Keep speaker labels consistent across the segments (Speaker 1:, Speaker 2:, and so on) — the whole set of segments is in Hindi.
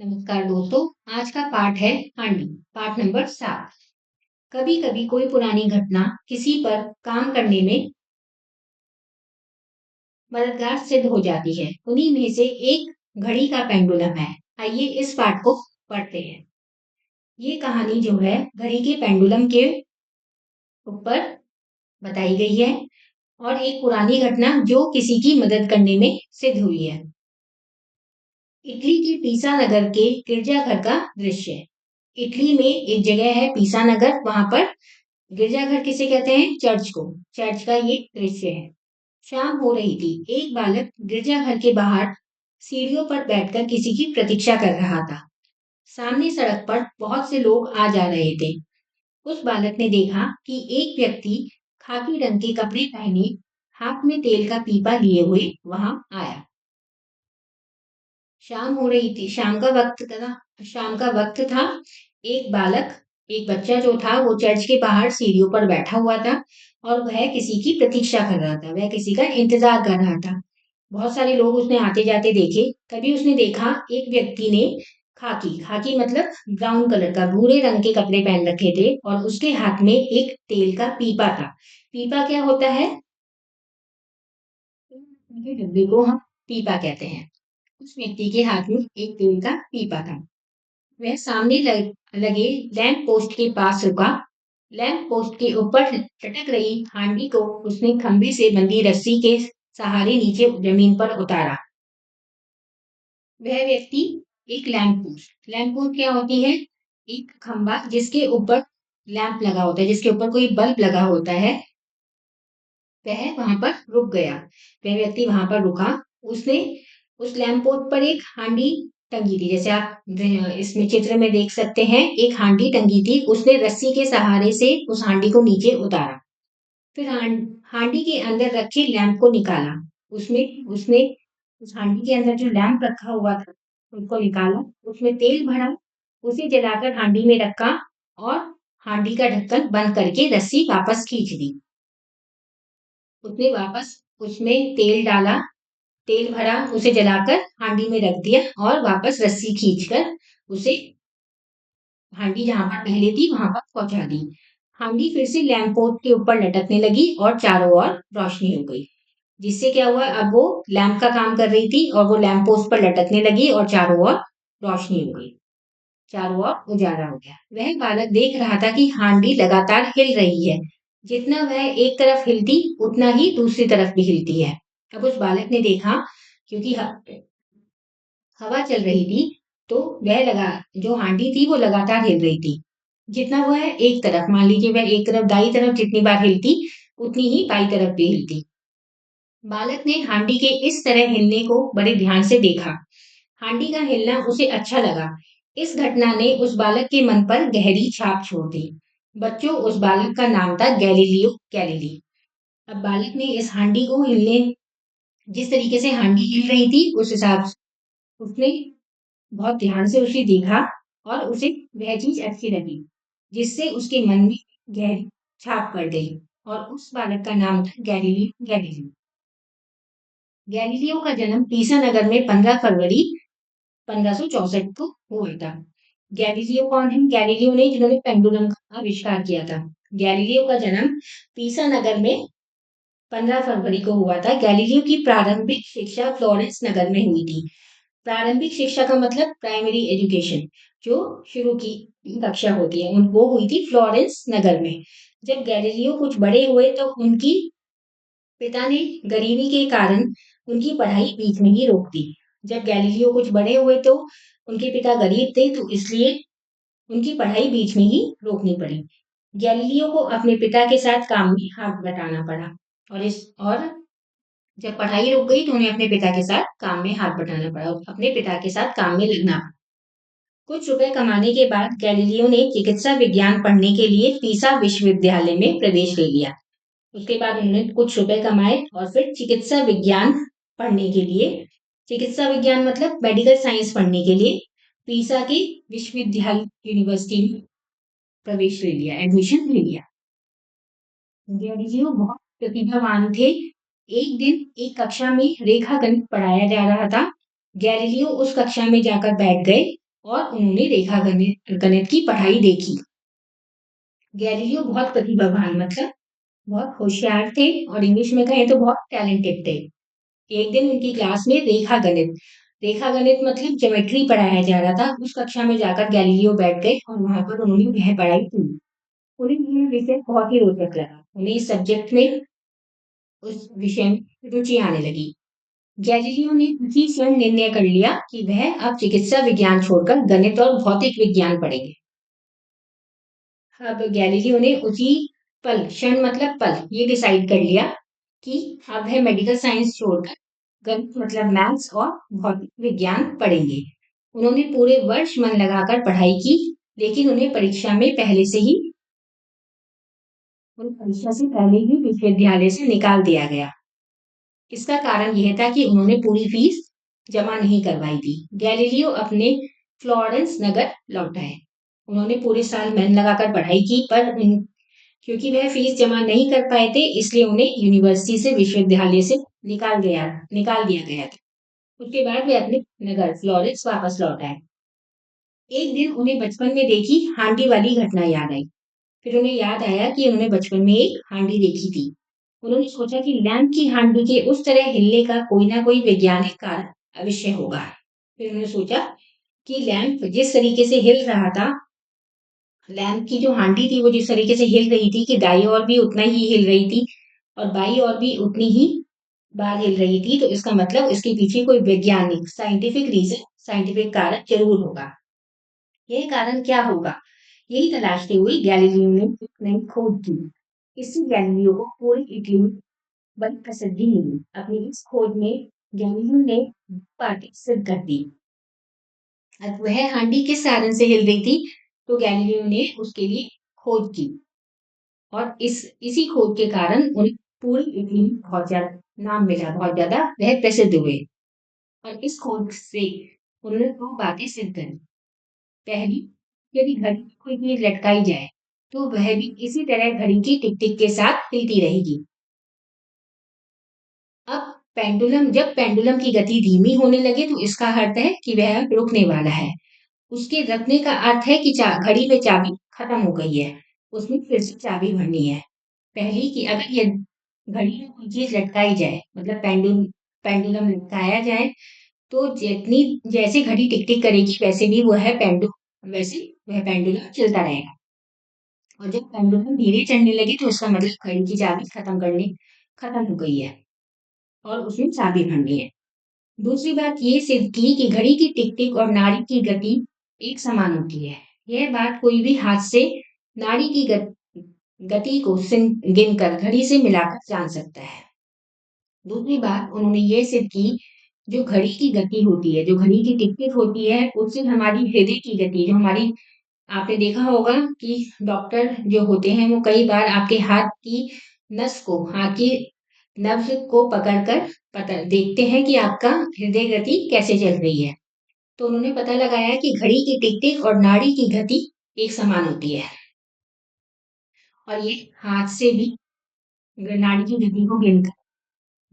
Speaker 1: नमस्कार दोस्तों। आज का पाठ है हांडी। पाठ नंबर 7। कभी कभी कोई पुरानी घटना किसी पर काम करने में मददगार सिद्ध हो जाती है। उन्हीं में से एक घड़ी का पेंडुलम है। आइए इस पाठ को पढ़ते हैं। ये कहानी जो है घड़ी के पेंडुलम के ऊपर बताई गई है और एक पुरानी घटना जो किसी की मदद करने में सिद्ध हुई है। इटली के पीसा नगर के गिरजाघर का दृश्य। इटली में एक जगह है पीसा नगर, वहां पर गिरजाघर किसे कहते हैं? चर्च को। चर्च का ये दृश्य है। शाम हो रही थी। एक बालक गिरजाघर के बाहर सीढ़ियों पर बैठकर किसी की प्रतीक्षा कर रहा था। सामने सड़क पर बहुत से लोग आ जा रहे थे। उस बालक ने देखा कि एक व्यक्ति खाकी रंग के कपड़े पहने हाथ में तेल का पीपा लिए हुए वहां आया। शाम हो रही थी, शाम का वक्त था। एक बालक, एक बच्चा जो था वो चर्च के बाहर सीढ़ियों पर बैठा हुआ था और वह किसी की प्रतीक्षा कर रहा था, वह किसी का इंतजार कर रहा था। बहुत सारे लोग उसने आते जाते देखे। तभी उसने देखा एक व्यक्ति ने खाकी खाकी मतलब ब्राउन कलर का, भूरे रंग के कपड़े पहन रखे थे और उसके हाथ में एक तेल का पीपा था। पीपा क्या होता है? के डब्बे को हम पीपा कहते हैं। उस व्यक्ति के हाथ में एक तेल का पीपा था। वह सामने लगे लैंप पोस्ट के पास रुका। लैंप पोस्ट के ऊपर लटक रही हांडी को उसने खंभे से बंधी रस्सी के सहारे नीचे जमीन पर उतारा। वह व्यक्ति एक लैंप पोस्ट क्या होती है? एक खंभा जिसके ऊपर लैंप लगा होता है, जिसके ऊपर कोई बल्ब लगा होता है। वह वहां पर रुक गया। वह व्यक्ति वहां पर रुका। उसने उस लैंप पोस्ट पर एक हांडी टंगी थी, जैसे आप इसमें चित्र में देख सकते हैं। एक हांडी टंगी थी। उसने रस्सी के सहारे से उस हांडी को नीचे उतारा। फिर हांडी के अंदर रखे लैंप को निकाला। उसमें उसने उस हांडी के अंदर जो लैंप रखा हुआ था उसको निकाला। उसमें तेल भरा, उसे जलाकर हांडी में रखा और हांडी का ढक्कन बंद करके रस्सी वापस खींच दी। उसने वापस उसमें तेल डाला, तेल भरा, उसे जलाकर हांडी में रख दिया और वापस रस्सी खींचकर उसे हांडी जहां पर पहले थी वहां पर पहुंचा दी। हांडी फिर से लैंप पोस्ट के ऊपर लटकने लगी और चारों ओर रोशनी हो गई। जिससे क्या हुआ, अब वो लैंप का काम कर रही थी और वो लैंप पोस्ट पर लटकने लगी और चारों ओर रोशनी हो गई। चारों ओर उजाला हो गया। वह बालक देख रहा था कि हांडी लगातार हिल रही है। जितना वह एक तरफ हिलती उतना ही दूसरी तरफ भी हिलती है। अब उस बालक ने देखा, क्योंकि हवा चल रही थी, तो वह लगा जो हांडी थी वो लगातार हिल रही थी। जितना वह एक तरफ, मान लीजिए वह एक तरफ, दाई तरफ जितनी बार हिलती उतनी ही बाई तरफ भी हिलती। बालक ने हांडी के इस तरह हिलने को बड़े ध्यान से देखा। हांडी का हिलना उसे अच्छा लगा। इस घटना ने उस बालक के मन पर गहरी छाप छोड़ दी। बच्चों, उस बालक का नाम था गैलीलियो गैलीली। अब बालक ने इस हांडी को हिलने, जिस तरीके से हांडी हिल रही थी उस हिसाब से उसने बहुत ध्यान से उसे देखा और उसे वह चीज अच्छी लगी, जिससे उसके मन में गहरी छाप पड़ गई। और उस बालक का नाम था गैलीलियो गैलीली। गैलीलियो का जन्म पीसा नगर में 15 फरवरी 1564 को हुआ था। गैलीलियो कौन है? गैलीलियो ने जिन्होंने पेंडुलम का आविष्कार किया था। गैलीलियो का जन्म पीसा नगर में 15 फरवरी को हुआ था। गैलीलियो की प्रारंभिक शिक्षा फ्लोरेंस नगर में हुई थी। प्रारंभिक शिक्षा का मतलब प्राइमरी एजुकेशन, जो शुरू की कक्षा होती है, वो हुई थी फ्लोरेंस नगर में। जब गैलीलियो कुछ बड़े हुए तो उनकी पिता ने गरीबी के कारण उनकी पढ़ाई बीच में ही रोक दी। जब गैलीलियो कुछ बड़े हुए तो उनके पिता गरीब थे, तो इसलिए उनकी पढ़ाई बीच में ही रोकनी पड़ी। गैलीलियो को अपने पिता के साथ काम में हाथ बटाना पड़ा और जब पढ़ाई रुक गई तो उन्हें अपने पिता के साथ काम में हाथ बटाना पड़ा और अपने पिता के साथ काम में लगना पड़ा। कुछ रुपए कमाने के बाद गैलीलियो ने चिकित्सा विज्ञान पढ़ने के लिए पीसा विश्वविद्यालय में प्रवेश ले लिया। उसके बाद उन्होंने कुछ रुपए कमाए और फिर चिकित्सा विज्ञान पढ़ने के लिए, चिकित्सा विज्ञान मतलब मेडिकल साइंस पढ़ने के लिए पीसा की विश्वविद्यालय यूनिवर्सिटी में प्रवेश ले लिया, एडमिशन ले लिया। गैलीलियो बहुत प्रतिभावान थे। एक दिन एक कक्षा में रेखा गणित पढ़ाया जा रहा था। गैलीलियो उस कक्षा में जाकर बैठ गए और उन्होंने रेखा गणित गणित की पढ़ाई देखी। गैलीलियो बहुत प्रतिभावान मतलब बहुत होशियार थे और इंग्लिश में कहें तो बहुत टैलेंटेड थे। एक दिन उनकी क्लास में रेखा गणित मतलब ज्योमेट्री पढ़ाया जा रहा था। उस कक्षा में जाकर गैलीलियो बैठ गए और वहां पर उन्होंने वह पढ़ाई की। उन्हें यह विषय बहुत ही रोचक लगा। उन्हें इस सब्जेक्ट में उस विषय में रुचि आने लगी। गैलीलियो ने उसी क्षण निर्णय कर लिया कि वह अब चिकित्सा विज्ञान छोड़कर गणित और भौतिक विज्ञान पढ़ेंगे। अब गैलीलियो ने उसी पल, क्षण मतलब पल, ये डिसाइड कर लिया कि अब वह मेडिकल साइंस छोड़कर गणित मतलब मैथ्स और भौतिक विज्ञान पढ़ेंगे। उन्होंने पूरे वर्ष मन लगाकर पढ़ाई की, लेकिन उन्हें परीक्षा से पहले ही विश्वविद्यालय से निकाल दिया गया। इसका कारण यह था कि उन्होंने पूरी फीस जमा नहीं करवाई थी। गैलीलियो अपने फ्लोरेंस नगर लौट आए। उन्होंने पूरे साल मन लगाकर पढ़ाई की, पर क्योंकि वह फीस जमा नहीं कर पाए थे, इसलिए उन्हें यूनिवर्सिटी से विश्वविद्यालय से निकाल दिया गया था। उसके बाद वे अपने नगर फ्लोरेंस वापस लौट आए। एक दिन उन्हें बचपन में देखी हांडी वाली घटना याद आई। फिर उन्हें याद आया कि उन्होंने बचपन में एक हांडी देखी थी। उन्होंने सोचा कि लैंप की हांडी के उस तरह हिलने का कोई ना कोई वैज्ञानिक कारण अवश्य होगा। फिर उन्होंने सोचा कि लैंप जिस तरीके से हिल रहा था, लैंप की जो हांडी थी वो जिस तरीके से हिल रही थी कि दाई ओर भी उतना ही हिल रही थी और बाई ओर भी उतनी ही बार हिल रही थी, तो इसका मतलब इसके पीछे कोई वैज्ञानिक साइंटिफिक कारण जरूर होगा। यह कारण क्या होगा, यही तलाशते हुए गैलीलियो ने एक नई खोज की। इससे गैलीलियो को पूरी इटली में बड़ी प्रसिद्धि मिली। अपनी इस खोज में गैलीलियो ने बातें सिद्ध कर दी। अब वह हांडी किस साधन से हिल रही थी, तो गैलीलियो ने उसके लिए खोज की और इसी खोज के कारण उन्हें पूरी इटली में बहुत ज्यादा नाम मिला, बहुत ज्यादा वह प्रसिद्ध हुए। और इस खोज से उन्होंने दो बातें सिद्ध करी। पहली, यदि घड़ी में कोई चीज लटकाई जाए तो वह भी इसी तरह घड़ी की टिक टिक के साथ हिलती रहेगी। अब जब पेंडुलम की गति धीमी होने लगे तो इसका अर्थ है कि वह अब रुकने वाला है। उसके रखने का अर्थ है कि घड़ी में चाबी खत्म हो गई है, उसमें फिर से चाबी भरनी है। पहली कि अगर ये घड़ी में कोई चीज लटकाई जाए मतलब पेंडुलम लटकाया जाए, तो जितनी जैसे घड़ी टिक टिक करेगी वैसे वह पेंडुलम चलता रहेगा। और जब पेंडुलम धीरे चलने लगे तो इसका मतलब घड़ी की चाबी खत्म हो गई है और उसमें चाबी भरनी है। दूसरी बात ये सिद्ध की कि घड़ी की टिक टिक और नाड़ी की गति एक समान होती है। यह बात कोई भी हाथ से नाड़ी की गति को गिनकर घड़ी से मिलाकर जान सकता है। दूसरी बात उन्होंने ये सिद्ध की, जो घड़ी की गति होती है, जो घड़ी की टिक टिक होती है, उससे हमारी हृदय की गति, जो हमारी, आपने देखा होगा कि डॉक्टर जो होते हैं वो कई बार आपके हाथ की नब्ज को पकड़कर देखते हैं कि आपका हृदय गति कैसे चल रही है। तो उन्होंने पता लगाया कि घड़ी की टिक टिक और नाड़ी की गति एक समान होती है और ये हाथ से भी नाड़ी की गति को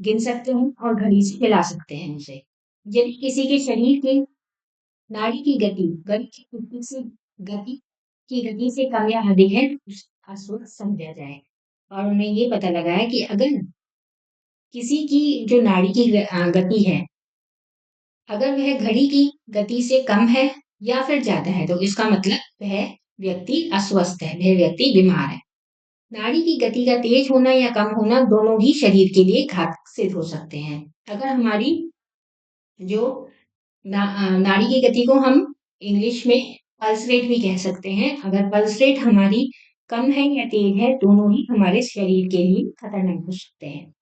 Speaker 1: गिन सकते हैं और घड़ी से मिला सकते हैं उसे। यदि किसी के शरीर के नाड़ी की गति घड़ी की गति गति से कम या अधिक है तो उसे अस्वस्थ समझा जाए। और उन्हें ये पता लगाया कि अगर किसी की जो नाड़ी की गति है, अगर वह घड़ी की गति से कम है या फिर ज्यादा है, तो इसका मतलब वह व्यक्ति अस्वस्थ है, वह व्यक्ति बीमार है। नाड़ी की गति का तेज होना या कम होना दोनों ही शरीर के लिए घातक सिद्ध हो सकते हैं। अगर हमारी जो नाड़ी की गति को हम इंग्लिश में पल्स रेट भी कह सकते हैं, अगर पल्स रेट हमारी कम है या तेज है, दोनों ही हमारे शरीर के लिए खतरनाक हो सकते हैं।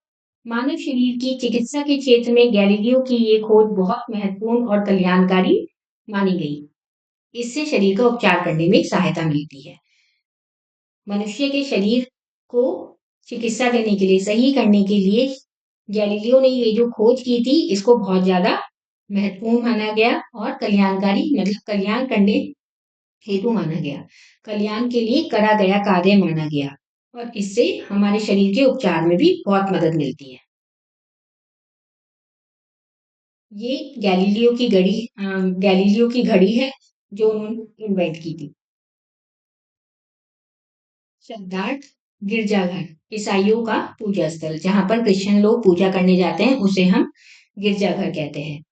Speaker 1: मानव शरीर की चिकित्सा के क्षेत्र में गैलीलियो की ये खोज बहुत महत्वपूर्ण और कल्याणकारी मानी गई। इससे शरीर का उपचार करने में सहायता मिलती है। मनुष्य के शरीर को चिकित्सा देने के लिए, सही करने के लिए गैलीलियो ने ये जो खोज की थी, इसको बहुत ज्यादा महत्वपूर्ण माना गया और कल्याणकारी मतलब कल्याण करने हेतु माना गया, कल्याण के लिए करा गया कार्य माना गया और इससे हमारे शरीर के उपचार में भी बहुत मदद मिलती है। ये गैलीलियो की घड़ी है। जो उन्होंने इन्वेंट की थी। शब्दार्थ गिरजाघर ईसाइयों का पूजा स्थल, जहां पर क्रिश्चियन लोग पूजा करने जाते हैं उसे हम गिरजाघर कहते हैं।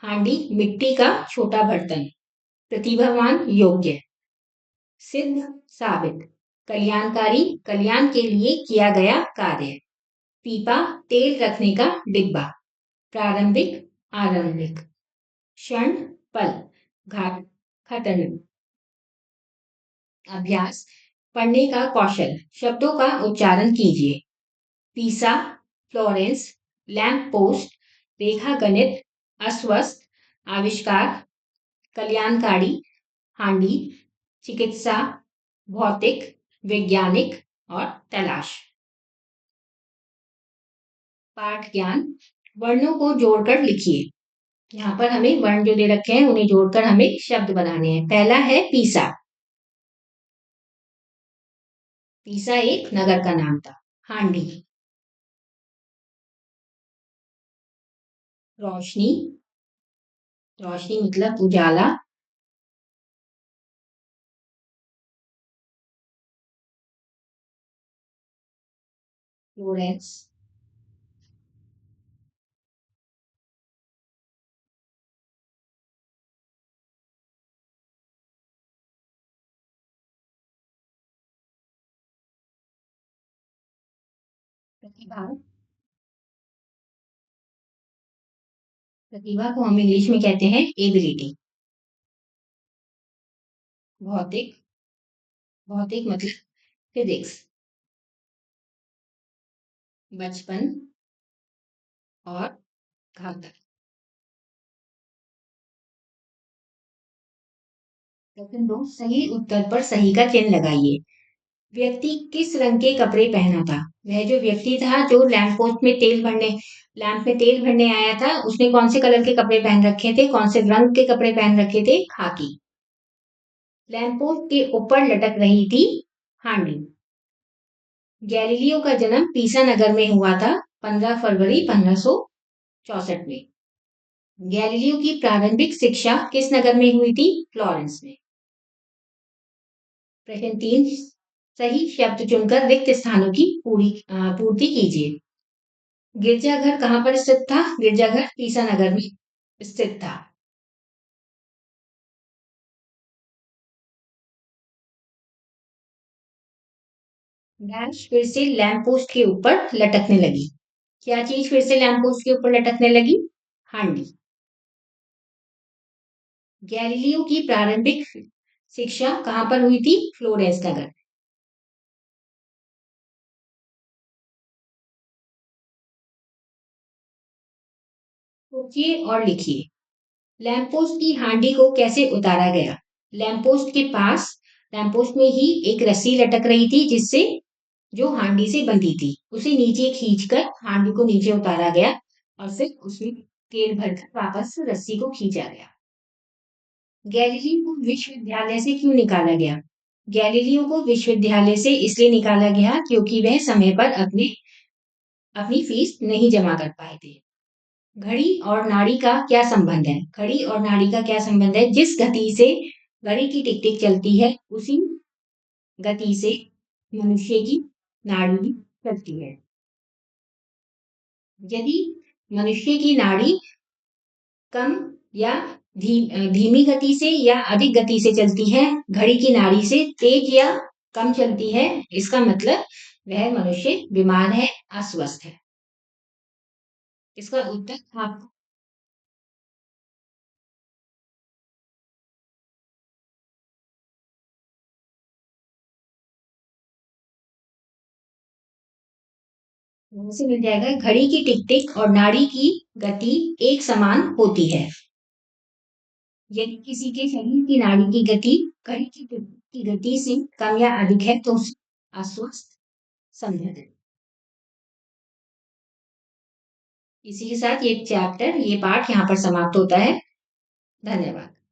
Speaker 1: हांडी मिट्टी का छोटा बर्तन, प्रतिभावान योग्य, सिद्ध साबित, कल्याणकारी कल्याण के लिए किया गया कार्य, पीपा तेल रखने का डिब्बा, प्रारंभिक आरंभिक, क्षण पल, घात खतरनाक, अभ्यास पढ़ने का कौशल, शब्दों का उच्चारण कीजिए, पीसा फ्लोरेंस, लैंप पोस्ट, रेखा गणित, अस्वस्थ, आविष्कार, कल्याणकारी, हांडी, चिकित्सा, भौतिक, वैज्ञानिक और तलाश। पाठ ज्ञान, वर्णों को जोड़कर लिखिए। यहाँ पर हमें वर्ण जो दे रखे हैं उन्हें जोड़कर हमें शब्द बनाने हैं। पहला है पीसा। पीसा एक नगर का नाम था। हांडी, रोशनी, रोशनी मतलब उजाला। फ्लोरेंस, प्रतिभा, प्रतिभा को हम इंग्लिश में कहते हैं एबिलिटी। भौतिक, भौतिक मतलब फिजिक्स। बचपन और घातक। लेकिन दो सही उत्तर पर सही का चिन्ह लगाइए। व्यक्ति किस रंग के कपड़े पहना था? वह जो व्यक्ति था जो लैंप में तेल भरने आया था, उसने कौन से कलर के कपड़े पहन रखे थे? कौन से रंग के कपड़े पहन रखे थे? खाकी। लैंप पोस्ट के ऊपर लटक रही थी हांडी। गैलीलियो का जन्म पीसा नगर में हुआ था 15 फरवरी 1564 में। गैलीलियो की प्रारंभिक शिक्षा किस नगर में हुई थी? फ्लोरेंस में। प्रश्न 3, सही शब्द चुनकर रिक्त स्थानों की पूर्ति कीजिए। गिरजाघर कहाँ पर स्थित था? गिरजाघर पीसा नगर में स्थित था। डैश फिर से लैंप पोस्ट के ऊपर लटकने लगी। क्या चीज फिर से लैंप पोस्ट के ऊपर लटकने लगी? हांडी। गैलीलियो की प्रारंभिक शिक्षा कहाँ पर हुई थी? फ्लोरेंस नगर। सोचिए और लिखिए। लैंपपोस्ट की हांडी को कैसे उतारा गया? लैंपपोस्ट के पास, लैंपपोस्ट में ही एक रस्सी लटक रही थी जिससे, जो हांडी से बंधी थी, उसे नीचे खींचकर हांडी को नीचे उतारा गया और फिर उसमें तेल भरकर वापस रस्सी को खींचा गया। गैलीलियो को विश्वविद्यालय से क्यों निकाला गया? गैलीलियो को विश्वविद्यालय से इसलिए निकाला गया क्योंकि वह समय पर अपनी फीस नहीं जमा कर पाए थे। घड़ी और नाड़ी का क्या संबंध है? घड़ी और नाड़ी का क्या संबंध है? जिस गति से घड़ी की टिक टिक चलती है उसी गति से मनुष्य की नाड़ी भी चलती है। यदि मनुष्य की नाड़ी कम या धीमी गति से या अधिक गति से चलती है, घड़ी की नाड़ी से तेज या कम चलती है, इसका मतलब वह मनुष्य बीमार है, अस्वस्थ है। इसका उत्तर आप से मिल जाएगा। घड़ी की टिक टिक और नाड़ी की गति एक समान होती है। यदि किसी के शरीर की नाड़ी की गति घड़ी की टिक टिक की गति से कम या अधिक है तो उसे अस्वस्थ समझा जाए। इसी के साथ ये पाठ यहाँ पर समाप्त होता है। धन्यवाद।